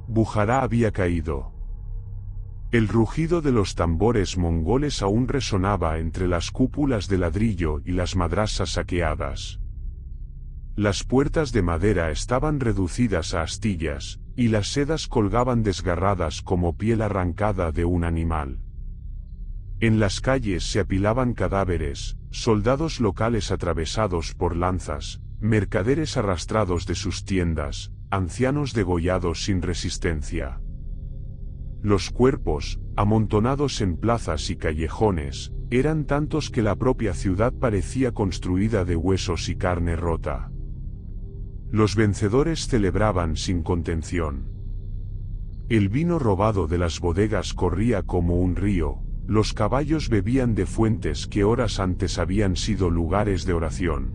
Bujará había caído. El rugido de los tambores mongoles aún resonaba entre las cúpulas de ladrillo y las madrasas saqueadas. Las puertas de madera estaban reducidas a astillas, y las sedas colgaban desgarradas como piel arrancada de un animal. En las calles se apilaban cadáveres, soldados locales atravesados por lanzas, mercaderes arrastrados de sus tiendas, ancianos degollados sin resistencia. Los cuerpos, amontonados en plazas y callejones, eran tantos que la propia ciudad parecía construida de huesos y carne rota. Los vencedores celebraban sin contención. El vino robado de las bodegas corría como un río, los caballos bebían de fuentes que horas antes habían sido lugares de oración.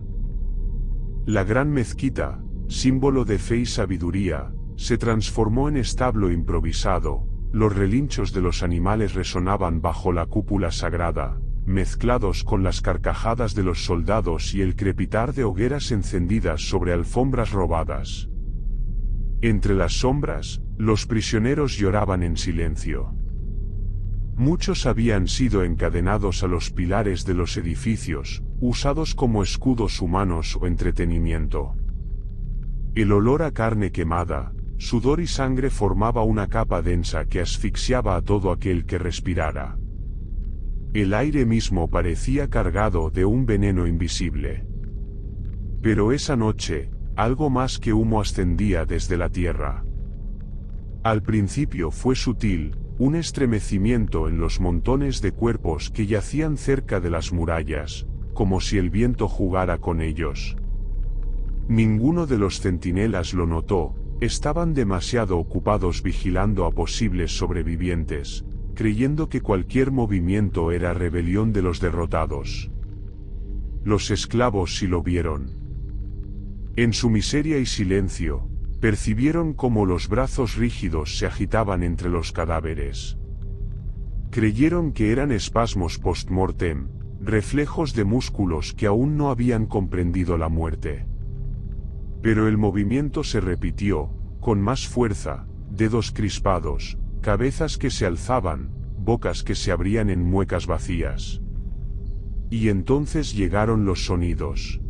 La gran mezquita, símbolo de fe y sabiduría, se transformó en establo improvisado, los relinchos de los animales resonaban bajo la cúpula sagrada, mezclados con las carcajadas de los soldados y el crepitar de hogueras encendidas sobre alfombras robadas. Entre las sombras, los prisioneros lloraban en silencio. Muchos habían sido encadenados a los pilares de los edificios, usados como escudos humanos o entretenimiento. El olor a carne quemada, sudor y sangre formaba una capa densa que asfixiaba a todo aquel que respirara. El aire mismo parecía cargado de un veneno invisible. Pero esa noche, algo más que humo ascendía desde la tierra. Al principio fue sutil, un estremecimiento en los montones de cuerpos que yacían cerca de las murallas, como si el viento jugara con ellos. Ninguno de los centinelas lo notó, estaban demasiado ocupados vigilando a posibles sobrevivientes, creyendo que cualquier movimiento era rebelión de los derrotados. Los esclavos sí lo vieron. En su miseria y silencio, percibieron cómo los brazos rígidos se agitaban entre los cadáveres. Creyeron que eran espasmos post-mortem, reflejos de músculos que aún no habían comprendido la muerte. Pero el movimiento se repitió, con más fuerza, dedos crispados, cabezas que se alzaban, bocas que se abrían en muecas vacías. Y entonces llegaron los sonidos.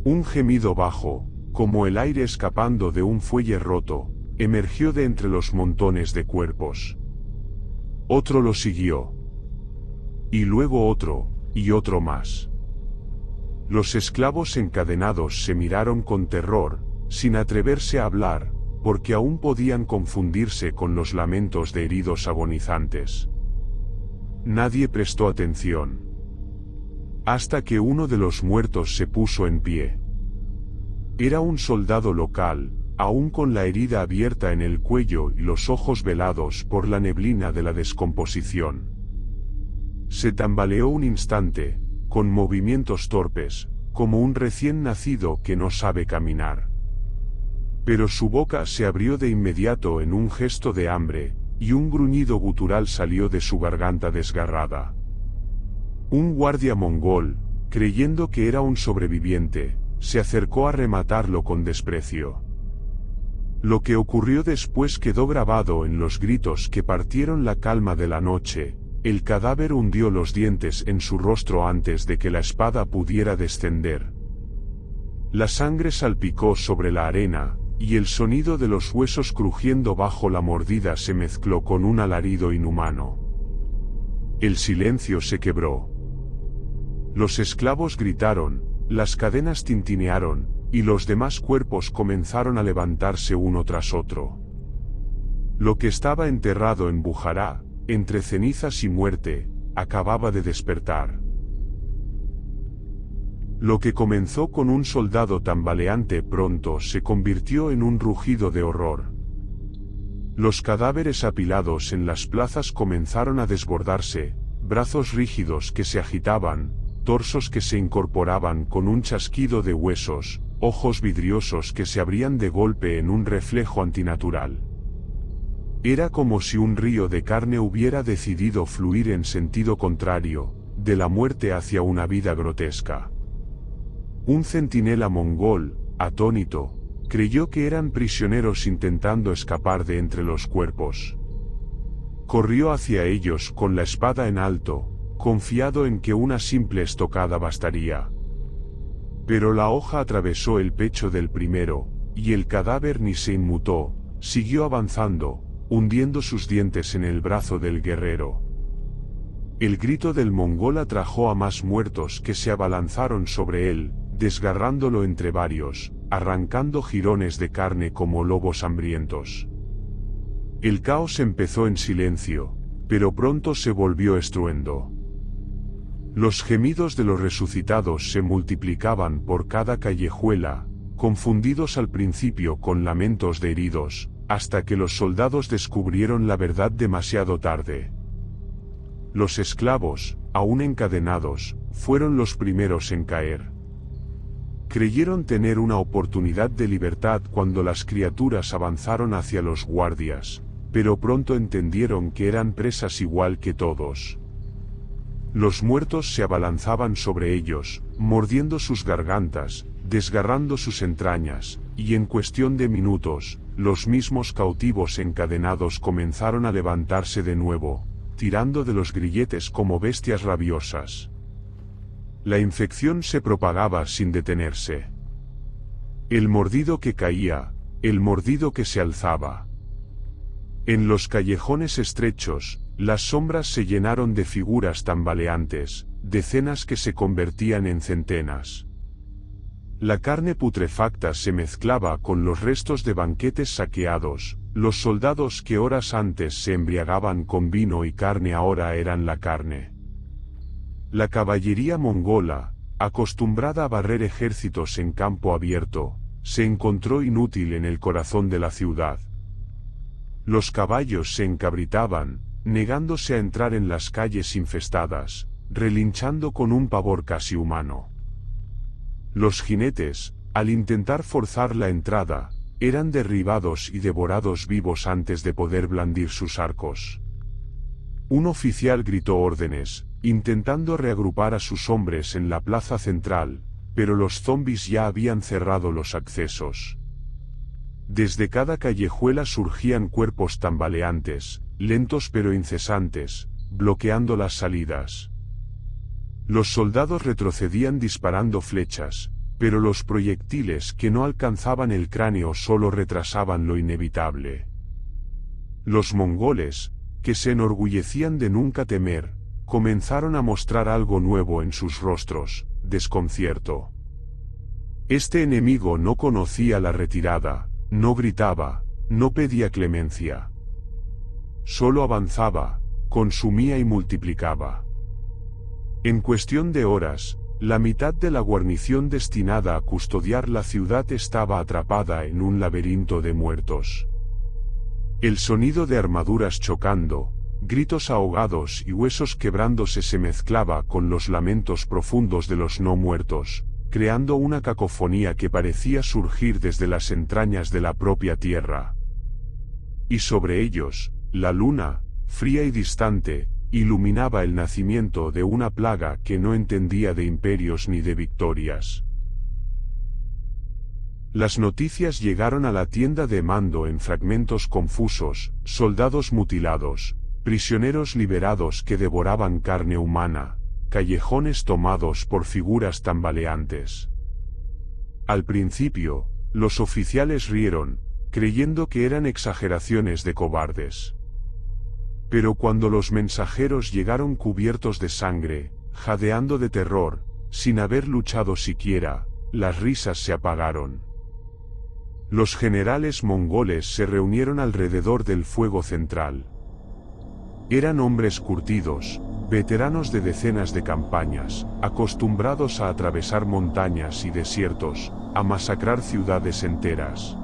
Un gemido bajo, como el aire escapando de un fuelle roto, emergió de entre los montones de cuerpos. Otro lo siguió. Y luego otro, y otro más. Los esclavos encadenados se miraron con terror, sin atreverse a hablar, porque aún podían confundirse con los lamentos de heridos agonizantes. Nadie prestó atención. Hasta que uno de los muertos se puso en pie. Era un soldado local, aún con la herida abierta en el cuello y los ojos velados por la neblina de la descomposición. Se tambaleó un instante, con movimientos torpes, como un recién nacido que no sabe caminar. Pero su boca se abrió de inmediato en un gesto de hambre, y un gruñido gutural salió de su garganta desgarrada. Un guardia mongol, creyendo que era un sobreviviente, se acercó a rematarlo con desprecio. Lo que ocurrió después quedó grabado en los gritos que partieron la calma de la noche. El cadáver hundió los dientes en su rostro antes de que la espada pudiera descender. La sangre salpicó sobre la arena, y el sonido de los huesos crujiendo bajo la mordida se mezcló con un alarido inhumano. El silencio se quebró. Los esclavos gritaron, las cadenas tintinearon, y los demás cuerpos comenzaron a levantarse uno tras otro. Lo que estaba enterrado en Bujará, entre cenizas y muerte, acababa de despertar. Lo que comenzó con un soldado tambaleante pronto se convirtió en un rugido de horror. Los cadáveres apilados en las plazas comenzaron a desbordarse, brazos rígidos que se agitaban, torsos que se incorporaban con un chasquido de huesos, ojos vidriosos que se abrían de golpe en un reflejo antinatural. Era como si un río de carne hubiera decidido fluir en sentido contrario, de la muerte hacia una vida grotesca. Un centinela mongol, atónito, Creyó que eran prisioneros intentando escapar de entre los cuerpos. Corrió hacia ellos con la espada en alto, confiado en que una simple estocada bastaría. Pero la hoja atravesó el pecho del primero, y el cadáver ni se inmutó, siguió avanzando, hundiendo sus dientes en el brazo del guerrero. El grito del mongol atrajo a más muertos que se abalanzaron sobre él, desgarrándolo entre varios, arrancando jirones de carne como lobos hambrientos. El caos empezó en silencio, pero pronto se volvió estruendo. Los gemidos de los resucitados se multiplicaban por cada callejuela, confundidos al principio con lamentos de heridos, hasta que los soldados descubrieron la verdad demasiado tarde. Los esclavos, aún encadenados, fueron los primeros en caer. Creyeron tener una oportunidad de libertad cuando las criaturas avanzaron hacia los guardias, pero pronto entendieron que eran presas igual que todos. Los muertos se abalanzaban sobre ellos, mordiendo sus gargantas, desgarrando sus entrañas, y en cuestión de minutos, los mismos cautivos encadenados comenzaron a levantarse de nuevo, tirando de los grilletes como bestias rabiosas. La infección se propagaba sin detenerse. El mordido que caía, el mordido que se alzaba. En los callejones estrechos, las sombras se llenaron de figuras tambaleantes, decenas que se convertían en centenas. La carne putrefacta se mezclaba con los restos de banquetes saqueados, los soldados que horas antes se embriagaban con vino y carne ahora eran la carne. La caballería mongola, acostumbrada a barrer ejércitos en campo abierto, se encontró inútil en el corazón de la ciudad. Los caballos se encabritaban, negándose a entrar en las calles infestadas, relinchando con un pavor casi humano. Los jinetes, al intentar forzar la entrada, eran derribados y devorados vivos antes de poder blandir sus arcos. Un oficial gritó órdenes, intentando reagrupar a sus hombres en la plaza central, pero los zombis ya habían cerrado los accesos. Desde cada callejuela surgían cuerpos tambaleantes, lentos pero incesantes, bloqueando las salidas. Los soldados retrocedían disparando flechas, pero los proyectiles que no alcanzaban el cráneo solo retrasaban lo inevitable. Los mongoles, que se enorgullecían de nunca temer, comenzaron a mostrar algo nuevo en sus rostros: desconcierto. Este enemigo no conocía la retirada, no gritaba, no pedía clemencia. Solo avanzaba, consumía y multiplicaba. En cuestión de horas, la mitad de la guarnición destinada a custodiar la ciudad estaba atrapada en un laberinto de muertos. El sonido de armaduras chocando, gritos ahogados y huesos quebrándose se mezclaba con los lamentos profundos de los no muertos, creando una cacofonía que parecía surgir desde las entrañas de la propia tierra. Y sobre ellos, la luna, fría y distante, iluminaba el nacimiento de una plaga que no entendía de imperios ni de victorias. Las noticias llegaron a la tienda de mando en fragmentos confusos: soldados mutilados, prisioneros liberados que devoraban carne humana, callejones tomados por figuras tambaleantes. Al principio, los oficiales rieron, creyendo que eran exageraciones de cobardes. Pero cuando los mensajeros llegaron cubiertos de sangre, jadeando de terror, sin haber luchado siquiera, las risas se apagaron. Los generales mongoles se reunieron alrededor del fuego central. Eran hombres curtidos, veteranos de decenas de campañas, acostumbrados a atravesar montañas y desiertos, a masacrar ciudades enteras.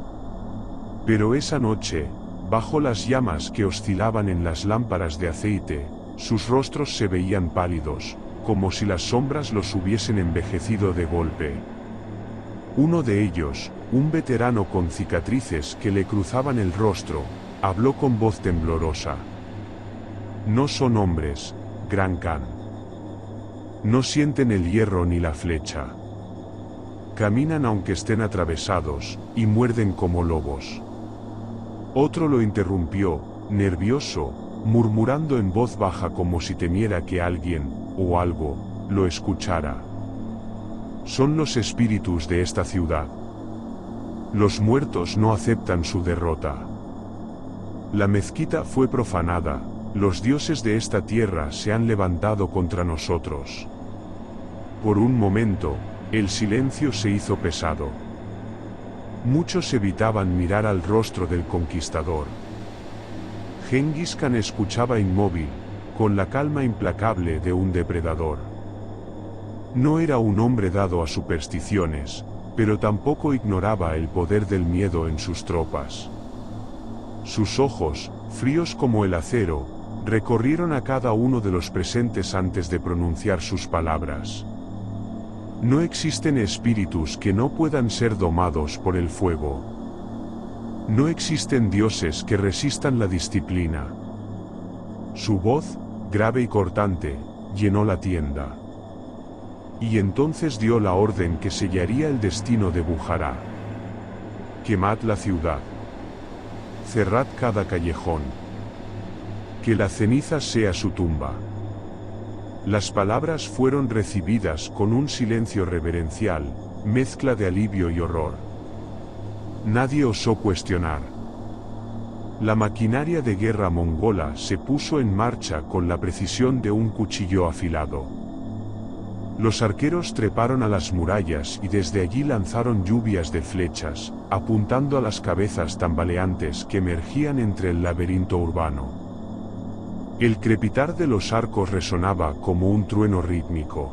Pero esa noche, bajo las llamas que oscilaban en las lámparas de aceite, sus rostros se veían pálidos, como si las sombras los hubiesen envejecido de golpe. Uno de ellos, un veterano con cicatrices que le cruzaban el rostro, habló con voz temblorosa. No son hombres, Gran Khan. No sienten el hierro ni la flecha. Caminan aunque estén atravesados, y muerden como lobos. Otro lo interrumpió, nervioso, murmurando en voz baja como si temiera que alguien, o algo, lo escuchara. Son los espíritus de esta ciudad. Los muertos no aceptan su derrota. La mezquita fue profanada, los dioses de esta tierra se han levantado contra nosotros. Por un momento, el silencio se hizo pesado. Muchos evitaban mirar al rostro del conquistador. Gengis Khan escuchaba inmóvil, con la calma implacable de un depredador. No era un hombre dado a supersticiones, pero tampoco ignoraba el poder del miedo en sus tropas. Sus ojos, fríos como el acero, recorrieron a cada uno de los presentes antes de pronunciar sus palabras. No existen espíritus que no puedan ser domados por el fuego. No existen dioses que resistan la disciplina. Su voz, grave y cortante, llenó la tienda. Y entonces dio la orden que sellaría el destino de Bujará. Quemad la ciudad. Cerrad cada callejón. Que la ceniza sea su tumba. Las palabras fueron recibidas con un silencio reverencial, mezcla de alivio y horror. Nadie osó cuestionar. La maquinaria de guerra mongola se puso en marcha con la precisión de un cuchillo afilado. Los arqueros treparon a las murallas y desde allí lanzaron lluvias de flechas, apuntando a las cabezas tambaleantes que emergían entre el laberinto urbano. El crepitar de los arcos resonaba como un trueno rítmico.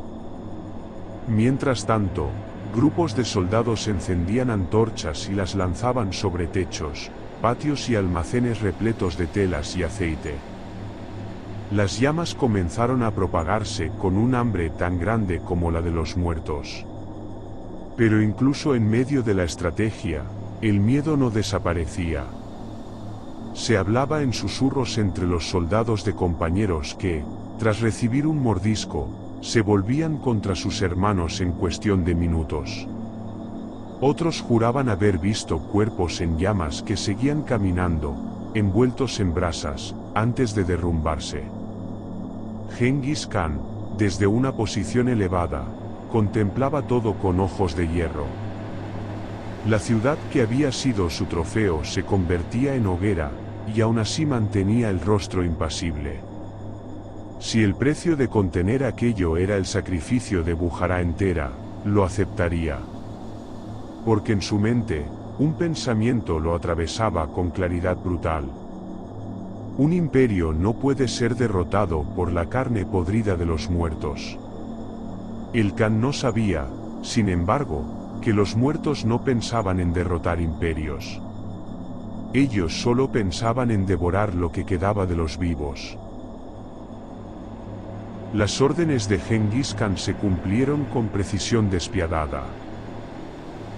Mientras tanto, grupos de soldados encendían antorchas y las lanzaban sobre techos, patios y almacenes repletos de telas y aceite. Las llamas comenzaron a propagarse con un hambre tan grande como la de los muertos. Pero incluso en medio de la estrategia, el miedo no desaparecía. Se hablaba en susurros entre los soldados de compañeros que, tras recibir un mordisco, se volvían contra sus hermanos en cuestión de minutos. Otros juraban haber visto cuerpos en llamas que seguían caminando, envueltos en brasas, antes de derrumbarse. Gengis Khan, desde una posición elevada, contemplaba todo con ojos de hierro. La ciudad que había sido su trofeo se convertía en hoguera, y aún así mantenía el rostro impasible. Si el precio de contener aquello era el sacrificio de Bujará entera, lo aceptaría. Porque en su mente, un pensamiento lo atravesaba con claridad brutal. Un imperio no puede ser derrotado por la carne podrida de los muertos. El Khan no sabía, sin embargo, que los muertos no pensaban en derrotar imperios. Ellos solo pensaban en devorar lo que quedaba de los vivos. Las órdenes de Gengis Khan se cumplieron con precisión despiadada.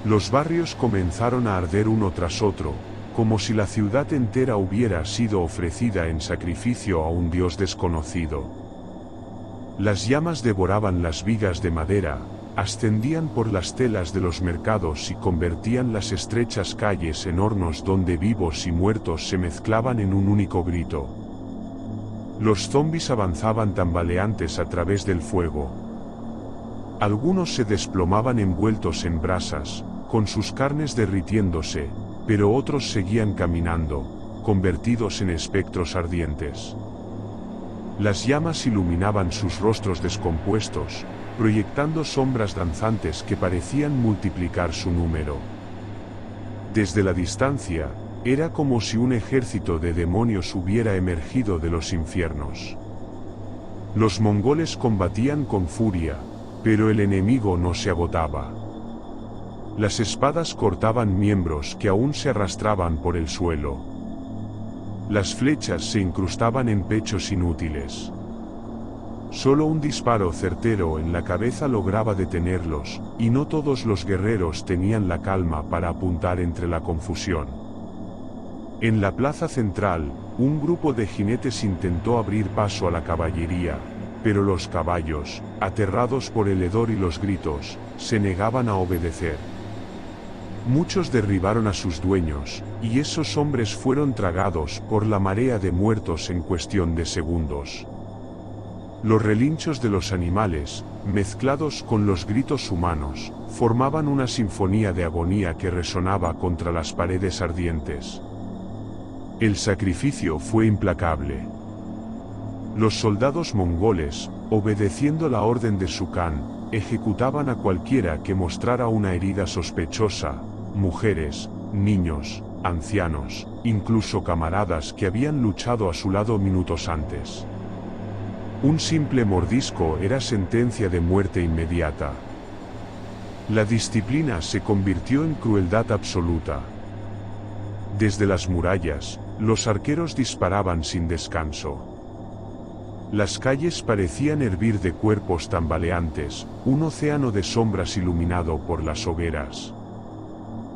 Los barrios comenzaron a arder uno tras otro, como si la ciudad entera hubiera sido ofrecida en sacrificio a un dios desconocido. Las llamas devoraban las vigas de madera, ascendían por las telas de los mercados y convertían las estrechas calles en hornos donde vivos y muertos se mezclaban en un único grito. Los zombis avanzaban tambaleantes a través del fuego. Algunos se desplomaban envueltos en brasas, con sus carnes derritiéndose, pero otros seguían caminando, convertidos en espectros ardientes. Las llamas iluminaban sus rostros descompuestos, proyectando sombras danzantes que parecían multiplicar su número. Desde la distancia, era como si un ejército de demonios hubiera emergido de los infiernos. Los mongoles combatían con furia, pero el enemigo no se agotaba. Las espadas cortaban miembros que aún se arrastraban por el suelo. Las flechas se incrustaban en pechos inútiles. Solo un disparo certero en la cabeza lograba detenerlos, y no todos los guerreros tenían la calma para apuntar entre la confusión. En la plaza central, un grupo de jinetes intentó abrir paso a la caballería, pero los caballos, aterrados por el hedor y los gritos, se negaban a obedecer. Muchos derribaron a sus dueños, y esos hombres fueron tragados por la marea de muertos en cuestión de segundos. Los relinchos de los animales, mezclados con los gritos humanos, formaban una sinfonía de agonía que resonaba contra las paredes ardientes. El sacrificio fue implacable. Los soldados mongoles, obedeciendo la orden de su Khan, ejecutaban a cualquiera que mostrara una herida sospechosa, mujeres, niños, ancianos, incluso camaradas que habían luchado a su lado minutos antes. Un simple mordisco era sentencia de muerte inmediata. La disciplina se convirtió en crueldad absoluta. Desde las murallas, los arqueros disparaban sin descanso. Las calles parecían hervir de cuerpos tambaleantes, un océano de sombras iluminado por las hogueras.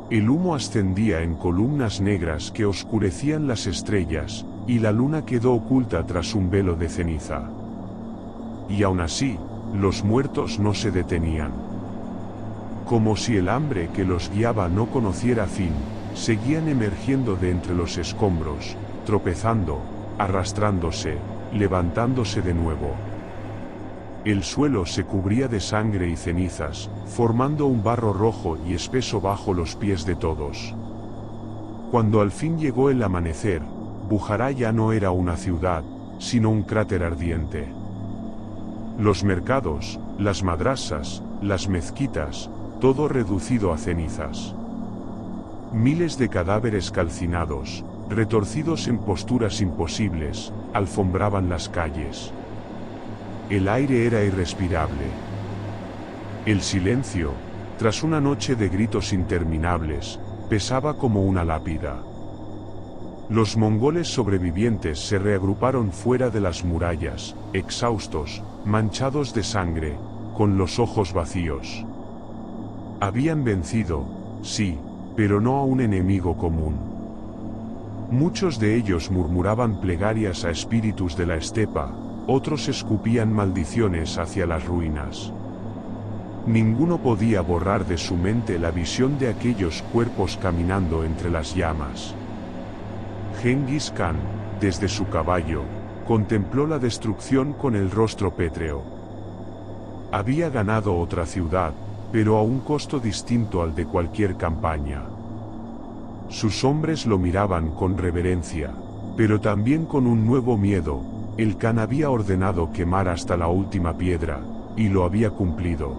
El humo ascendía en columnas negras que oscurecían las estrellas, y la luna quedó oculta tras un velo de ceniza. Y aún así, los muertos no se detenían. Como si el hambre que los guiaba no conociera fin, seguían emergiendo de entre los escombros, tropezando, arrastrándose, levantándose de nuevo. El suelo se cubría de sangre y cenizas, formando un barro rojo y espeso bajo los pies de todos. Cuando al fin llegó el amanecer, Bujará ya no era una ciudad, sino un cráter ardiente. Los mercados, las madrasas, las mezquitas, todo reducido a cenizas. Miles de cadáveres calcinados, retorcidos en posturas imposibles, alfombraban las calles. El aire era irrespirable. El silencio, tras una noche de gritos interminables, pesaba como una lápida. Los mongoles sobrevivientes se reagruparon fuera de las murallas, exhaustos, manchados de sangre, con los ojos vacíos. Habían vencido, sí, pero no a un enemigo común. Muchos de ellos murmuraban plegarias a espíritus de la estepa, otros escupían maldiciones hacia las ruinas. Ninguno podía borrar de su mente la visión de aquellos cuerpos caminando entre las llamas. Genghis Khan, desde su caballo, contempló la destrucción con el rostro pétreo. Había ganado otra ciudad, pero a un costo distinto al de cualquier campaña. Sus hombres lo miraban con reverencia, pero también con un nuevo miedo. El Khan había ordenado quemar hasta la última piedra, y lo había cumplido.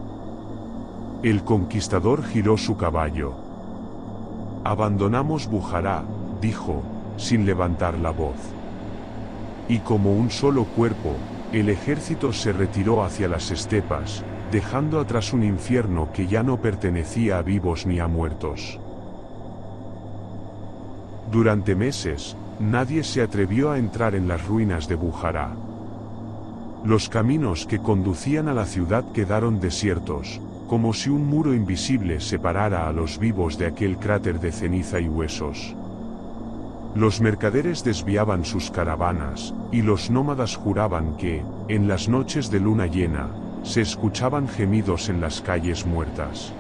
El conquistador giró su caballo. «Abandonamos Bujará», dijo, sin levantar la voz. Y como un solo cuerpo, el ejército se retiró hacia las estepas, dejando atrás un infierno que ya no pertenecía a vivos ni a muertos. Durante meses, nadie se atrevió a entrar en las ruinas de Bujará. Los caminos que conducían a la ciudad quedaron desiertos, como si un muro invisible separara a los vivos de aquel cráter de ceniza y huesos. Los mercaderes desviaban sus caravanas, y los nómadas juraban que, en las noches de luna llena, se escuchaban gemidos en las calles muertas.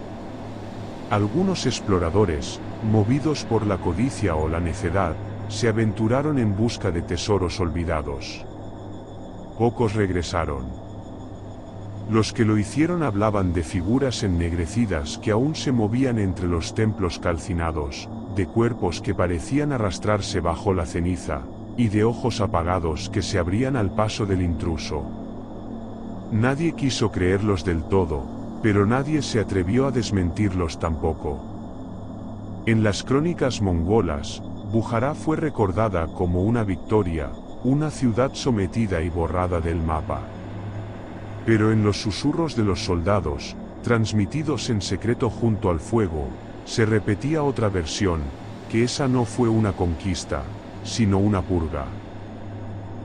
Algunos exploradores, movidos por la codicia o la necedad, se aventuraron en busca de tesoros olvidados. Pocos regresaron. Los que lo hicieron hablaban de figuras ennegrecidas que aún se movían entre los templos calcinados, de cuerpos que parecían arrastrarse bajo la ceniza, y de ojos apagados que se abrían al paso del intruso. Nadie quiso creerlos del todo, pero nadie se atrevió a desmentirlos tampoco. En las crónicas mongolas, Bujará fue recordada como una victoria, una ciudad sometida y borrada del mapa. Pero en los susurros de los soldados, transmitidos en secreto junto al fuego, se repetía otra versión, que esa no fue una conquista, sino una purga.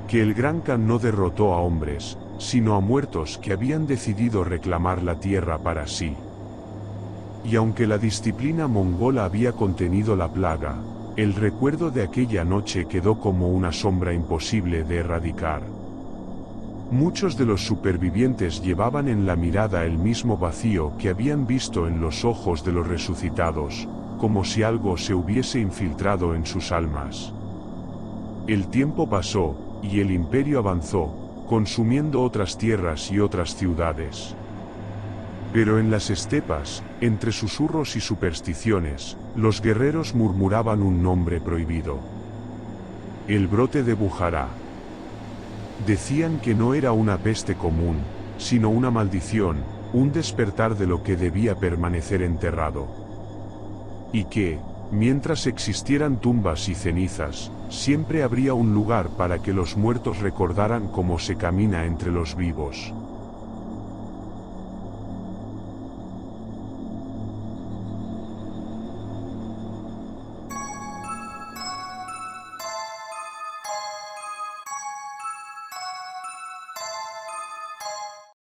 Que el Gran Khan no derrotó a hombres, sino a muertos que habían decidido reclamar la tierra para sí. Y aunque la disciplina mongola había contenido la plaga, el recuerdo de aquella noche quedó como una sombra imposible de erradicar. Muchos de los supervivientes llevaban en la mirada el mismo vacío que habían visto en los ojos de los resucitados, como si algo se hubiese infiltrado en sus almas. El tiempo pasó, y el imperio avanzó, consumiendo otras tierras y otras ciudades. Pero en las estepas, entre susurros y supersticiones, los guerreros murmuraban un nombre prohibido: el brote de Bujará. Decían que no era una peste común, sino una maldición, un despertar de lo que debía permanecer enterrado. Y que, mientras existieran tumbas y cenizas, siempre habría un lugar para que los muertos recordaran cómo se camina entre los vivos.